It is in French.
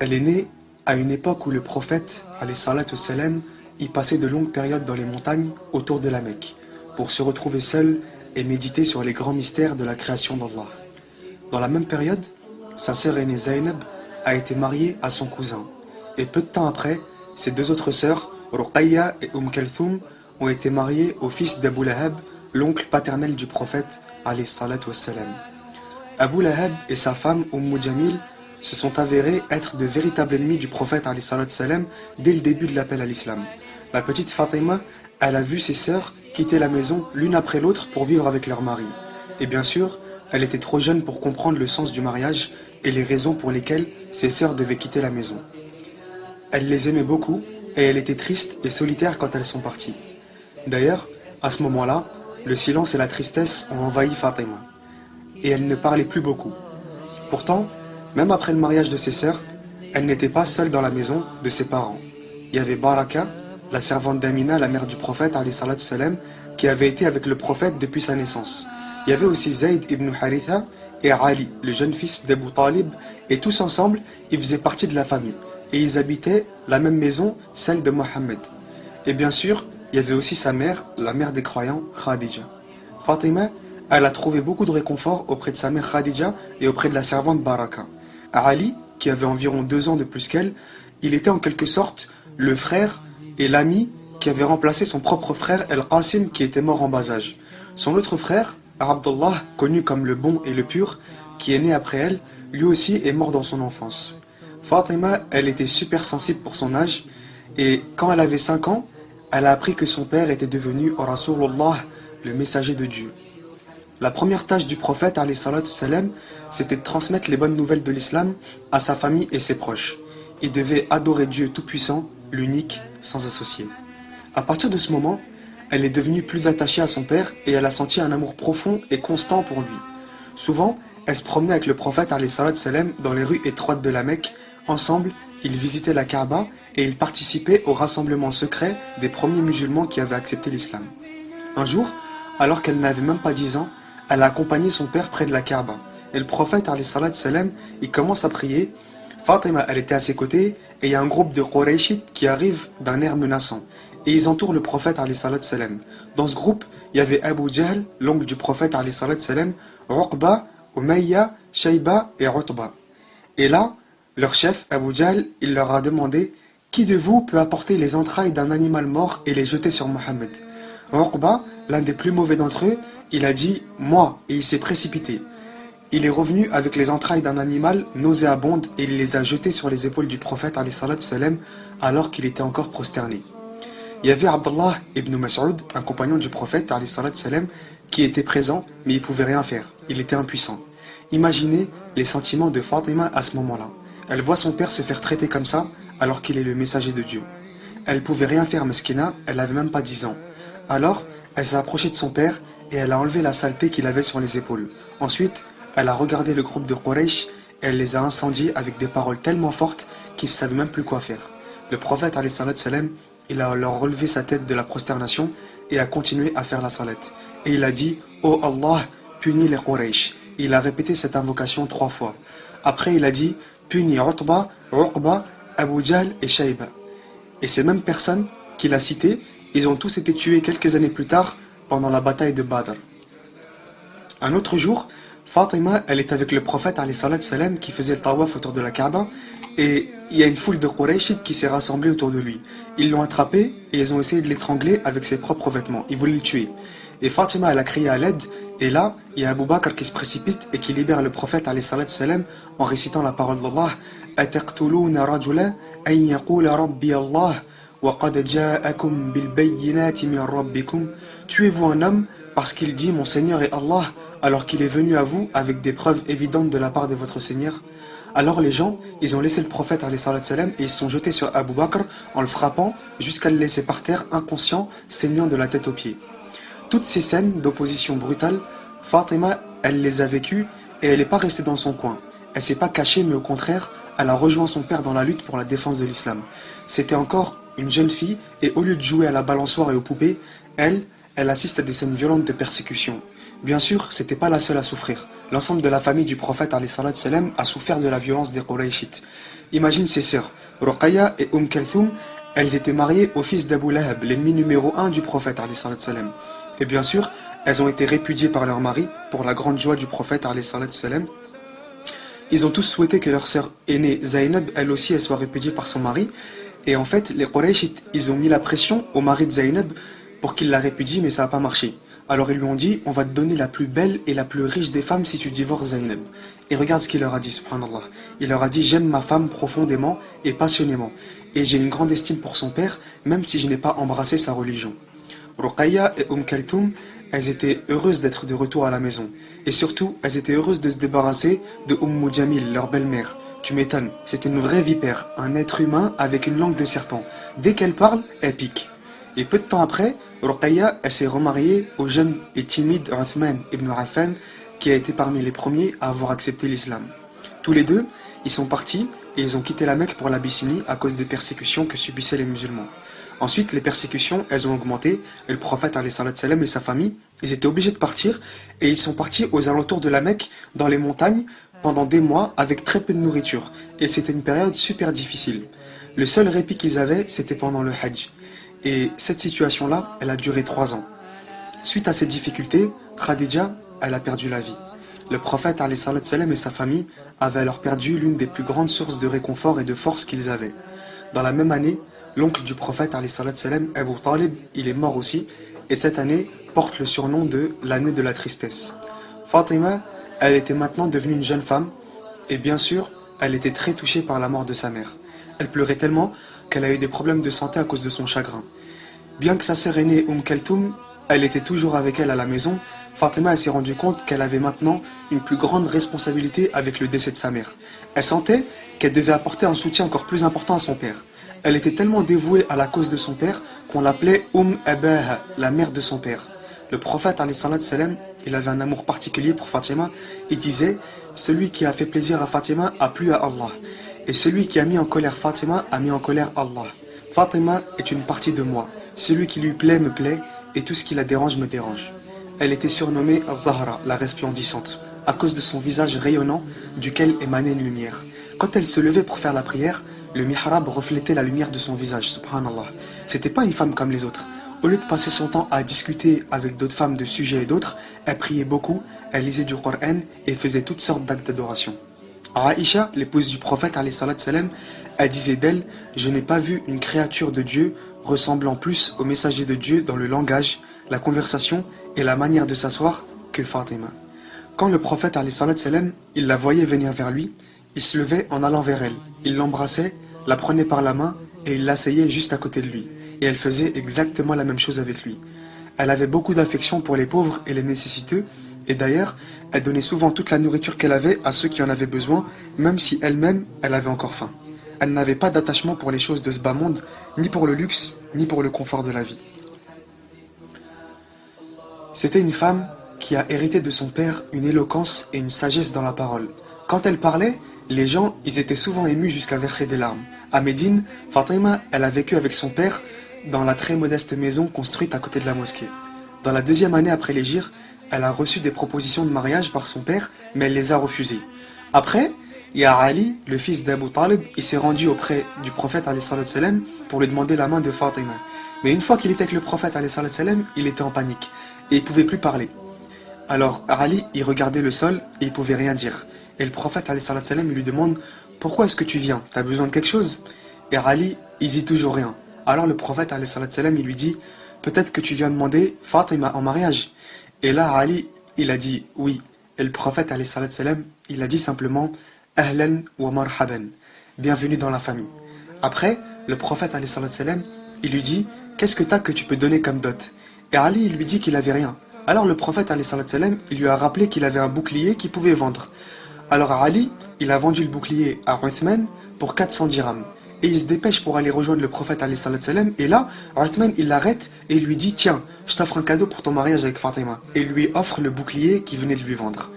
Elle est née à une époque où le prophète, alayhi salatu wassalam, y passait de longues périodes dans les montagnes autour de la Mecque, pour se retrouver seul et méditer sur les grands mystères de la création d'Allah. Dans la même période, sa sœur aînée Zaynab a été mariée à son cousin, et peu de temps après, ses deux autres sœurs, Ruqayya et Kalthoum, ont été mariées au fils d'Abu Lahab, l'oncle paternel du prophète, alayhi salatu wassalam. Abu Lahab et sa femme Jamil se sont avérés être de véritables ennemis du prophète alayhi salatu wassalam dès le début de l'appel à l'islam. La petite Fatima, elle a vu ses sœurs quitter la maison l'une après l'autre pour vivre avec leur mari. Et bien sûr, elle était trop jeune pour comprendre le sens du mariage et les raisons pour lesquelles ses sœurs devaient quitter la maison. Elle les aimait beaucoup et elle était triste et solitaire quand elles sont parties. D'ailleurs, à ce moment-là, le silence et la tristesse ont envahi Fatima. Et elle ne parlait plus beaucoup. Pourtant, même après le mariage de ses sœurs, elle n'était pas seule dans la maison de ses parents. Il y avait Baraka, la servante d'Amina, la mère du prophète, alayhi salatu wassalam, qui avait été avec le prophète depuis sa naissance. Il y avait aussi Zayd ibn Haritha et Ali, le jeune fils d'Abu Talib, et tous ensemble, ils faisaient partie de la famille. Et ils habitaient la même maison, celle de Mohammed. Et bien sûr, il y avait aussi sa mère, la mère des croyants, Khadija. Fatima, elle a trouvé beaucoup de réconfort auprès de sa mère Khadija et auprès de la servante Baraka. Ali, qui avait environ 2 ans de plus qu'elle, il était en quelque sorte le frère et l'ami qui avait remplacé son propre frère El-Qasim qui était mort en bas âge. Son autre frère, Abdullah, connu comme le bon et le pur, qui est né après elle, lui aussi est mort dans son enfance. Fatima, elle était super sensible pour son âge et quand elle avait 5 ans, elle a appris que son père était devenu Rasulullah, le messager de Dieu. La première tâche du prophète, alayhi salatu wassalam, c'était de transmettre les bonnes nouvelles de l'islam à sa famille et ses proches. Il devait adorer Dieu tout-puissant, l'unique, sans associé. À partir de ce moment, elle est devenue plus attachée à son père et elle a senti un amour profond et constant pour lui. Souvent, elle se promenait avec le prophète, alayhi salatu wassalam, dans les rues étroites de la Mecque. Ensemble, ils visitaient la Kaaba et ils participaient au rassemblement secret des premiers musulmans qui avaient accepté l'islam. Un jour, alors qu'elle n'avait même pas 10 ans, elle a accompagné son père près de la Kaaba. Et le prophète, alayhi salatu wassalam, il commence à prier. Fatima, elle était à ses côtés, et il y a un groupe de Qurayshites qui arrive d'un air menaçant. Et ils entourent le prophète, alayhi salatu wassalam. Dans ce groupe, il y avait Abu Jahl, l'oncle du prophète, alayhi salatu wassalam, Uqba, Umayya, Shayba et Utba. Et là, leur chef, Abu Jahl, il leur a demandé « Qui de vous peut apporter les entrailles d'un animal mort et les jeter sur Mohammed ?» Uqba, l'un des plus mauvais d'entre eux, il a dit « Moi » et il s'est précipité. Il est revenu avec les entrailles d'un animal nauséabonde et il les a jetées sur les épaules du prophète alayhi salatu wassalam, alors qu'il était encore prosterné. Il y avait Abdullah ibn Mas'ud, un compagnon du prophète alayhi salatu wassalam, qui était présent mais il ne pouvait rien faire, il était impuissant. Imaginez les sentiments de Fatima à ce moment-là. Elle voit son père se faire traiter comme ça alors qu'il est le messager de Dieu. Elle ne pouvait rien faire, Meskina, elle n'avait même pas 10 ans. Alors, elle s'est approchée de son père et elle a enlevé la saleté qu'il avait sur les épaules. Ensuite, elle a regardé le groupe de Quraysh et elle les a incendiés avec des paroles tellement fortes qu'ils ne savaient même plus quoi faire. Le prophète, alayhi salatu wassalam, il a leur relevé sa tête de la prosternation et a continué à faire la salette. Et il a dit « Oh Allah, punis les Quraysh ». Il a répété cette invocation 3 fois. Après, il a dit « Punis Utba, Uqba, Abu Jahl et Shayba ». Et ces mêmes personnes qu'il a citées, ils ont tous été tués quelques années plus tard pendant la bataille de Badr. Un autre jour, Fatima, elle est avec le prophète alayhi salatu wassalam, qui faisait le tawaf autour de la Kaaba et il y a une foule de Qurayshites qui s'est rassemblée autour de lui. Ils l'ont attrapé et ils ont essayé de l'étrangler avec ses propres vêtements. Ils voulaient le tuer. Et Fatima, elle a crié à l'aide et là, il y a Abu Bakr qui se précipite et qui libère le prophète alayhi salatu wassalam en récitant la parole d'Allah « Ataqtuluna rajula an yaqula rabbi Allah » Tuez-vous un homme parce qu'il dit mon Seigneur est Allah alors qu'il est venu à vous avec des preuves évidentes de la part de votre Seigneur. Alors les gens, ils ont laissé le prophète alayhi salatu wassalam et ils se sont jetés sur Abu Bakr en le frappant jusqu'à le laisser par terre inconscient, saignant de la tête aux pieds. Toutes ces scènes d'opposition brutale, Fatima, elle les a vécues et elle n'est pas restée dans son coin. Elle s'est pas cachée mais au contraire, elle a rejoint son père dans la lutte pour la défense de l'islam. C'était encore une jeune fille et au lieu de jouer à la balançoire et aux poupées, elle assiste à des scènes violentes de persécution. Bien sûr, c'était pas la seule à souffrir. L'ensemble de la famille du prophète alayhi salatu wassalam a souffert de la violence des Qurayshites. Imagine ses sœurs, Ruqayya et Kalthoum, elles étaient mariées au fils d'Abu Lahab, l'ennemi numéro 1 du prophète alayhi salam. Et bien sûr, elles ont été répudiées par leur mari pour la grande joie du prophète alayhi salam. Ils ont tous souhaité que leur sœur aînée Zaynab, elle aussi, elle soit répudiée par son mari. Et en fait, les Qurayshites, ils ont mis la pression au mari de Zaynab pour qu'il la répudie, mais ça n'a pas marché. Alors ils lui ont dit, on va te donner la plus belle et la plus riche des femmes si tu divorces Zaynab. Et regarde ce qu'il leur a dit, subhanallah. Il leur a dit, j'aime ma femme profondément et passionnément. Et j'ai une grande estime pour son père, même si je n'ai pas embrassé sa religion. Ruqayya et Kalthoum, elles étaient heureuses d'être de retour à la maison. Et surtout, elles étaient heureuses de se débarrasser de Jamil, leur belle-mère. Tu m'étonnes, c'était une vraie vipère, un être humain avec une langue de serpent. Dès qu'elle parle, elle pique. Et peu de temps après, Ruqayya, elle s'est remariée au jeune et timide Uthman ibn Affan, qui a été parmi les premiers à avoir accepté l'islam. Tous les deux, ils sont partis et ils ont quitté la Mecque pour l'Abyssinie à cause des persécutions que subissaient les musulmans. Ensuite, les persécutions, elles ont augmenté, et le prophète alayhi salam et sa famille, ils étaient obligés de partir, et ils sont partis aux alentours de la Mecque, dans les montagnes, pendant des mois, avec très peu de nourriture, et c'était une période super difficile. Le seul répit qu'ils avaient, c'était pendant le Hajj. Et cette situation-là, elle a duré 3 ans. Suite à ces difficultés, Khadija, elle a perdu la vie. Le prophète alayhi salam et sa famille avaient alors perdu l'une des plus grandes sources de réconfort et de force qu'ils avaient. Dans la même année, l'oncle du prophète alayhi salam, Abu Talib, il est mort aussi, et cette année porte le surnom de l'année de la tristesse. Fatima, elle était maintenant devenue une jeune femme, et bien sûr, elle était très touchée par la mort de sa mère. Elle pleurait tellement qu'elle a eu des problèmes de santé à cause de son chagrin. Bien que sa sœur aînée Kalthoum, elle était toujours avec elle à la maison, Fatima s'est rendue compte qu'elle avait maintenant une plus grande responsabilité avec le décès de sa mère. Elle sentait qu'elle devait apporter un soutien encore plus important à son père. Elle était tellement dévouée à la cause de son père qu'on l'appelait Abaha, la mère de son père. Le prophète alayhi salam, il avait un amour particulier pour Fatima. Il disait, celui qui a fait plaisir à Fatima a plu à Allah. Et celui qui a mis en colère Fatima a mis en colère Allah. Fatima est une partie de moi. Celui qui lui plaît me plaît, et tout ce qui la dérange me dérange. Elle était surnommée Zahra, la resplendissante, à cause de son visage rayonnant duquel émanait une lumière. Quand elle se levait pour faire la prière, le mihrab reflétait la lumière de son visage, subhanallah. C'était pas une femme comme les autres. Au lieu de passer son temps à discuter avec d'autres femmes de sujets et d'autres, elle priait beaucoup, elle lisait du Coran et faisait toutes sortes d'actes d'adoration. Aïcha, l'épouse du prophète, alayhi salam, elle disait d'elle, je n'ai pas vu une créature de Dieu ressemblant plus au messager de Dieu dans le langage, la conversation et la manière de s'asseoir que Fatima. Quand le prophète, alayhi salam, il la voyait venir vers lui, il se levait en allant vers elle, il l'embrassait, la prenait par la main et il l'asseyait juste à côté de lui. Et elle faisait exactement la même chose avec lui. Elle avait beaucoup d'affection pour les pauvres et les nécessiteux, et d'ailleurs, elle donnait souvent toute la nourriture qu'elle avait à ceux qui en avaient besoin, même si elle-même, elle avait encore faim. Elle n'avait pas d'attachement pour les choses de ce bas monde, ni pour le luxe, ni pour le confort de la vie. C'était une femme qui a hérité de son père une éloquence et une sagesse dans la parole. Quand elle parlait, les gens, ils étaient souvent émus jusqu'à verser des larmes. À Médine, Fatima, elle a vécu avec son père dans la très modeste maison construite à côté de la mosquée. Dans la 2e année après l'hégire, elle a reçu des propositions de mariage par son père, mais elle les a refusées. Après, il y a Ali, le fils d'Abu Talib, il s'est rendu auprès du prophète alayhi salam pour lui demander la main de Fatima. Mais une fois qu'il était avec le prophète alayhi salam, il était en panique et il ne pouvait plus parler. Alors Ali, il regardait le sol et il pouvait rien dire. Et le prophète alayhi salam, il lui demande, pourquoi est-ce que tu viens? T'as besoin de quelque chose? Et Ali, il dit toujours rien. Alors le prophète alayhi salam, il lui dit, peut-être que tu viens demander Fatima en mariage. Et là Ali, il a dit oui. Et le prophète alayhi salam, il a dit simplement Ahlan wa marhaban, bienvenue dans la famille. Après, le prophète alayhi salam, il lui dit, qu'est-ce que t'as que tu peux donner comme dot? Et Ali, il lui dit qu'il avait rien. Alors le prophète alayhi salam, il lui a rappelé qu'il avait un bouclier qu'il pouvait vendre. Alors Ali, il a vendu le bouclier à Uthman pour 400 dirhams. Et il se dépêche pour aller rejoindre le prophète alayhi salam. Et là, Uthman, il l'arrête et il lui dit, tiens, je t'offre un cadeau pour ton mariage avec Fatima. Et il lui offre le bouclier qu'il venait de lui vendre.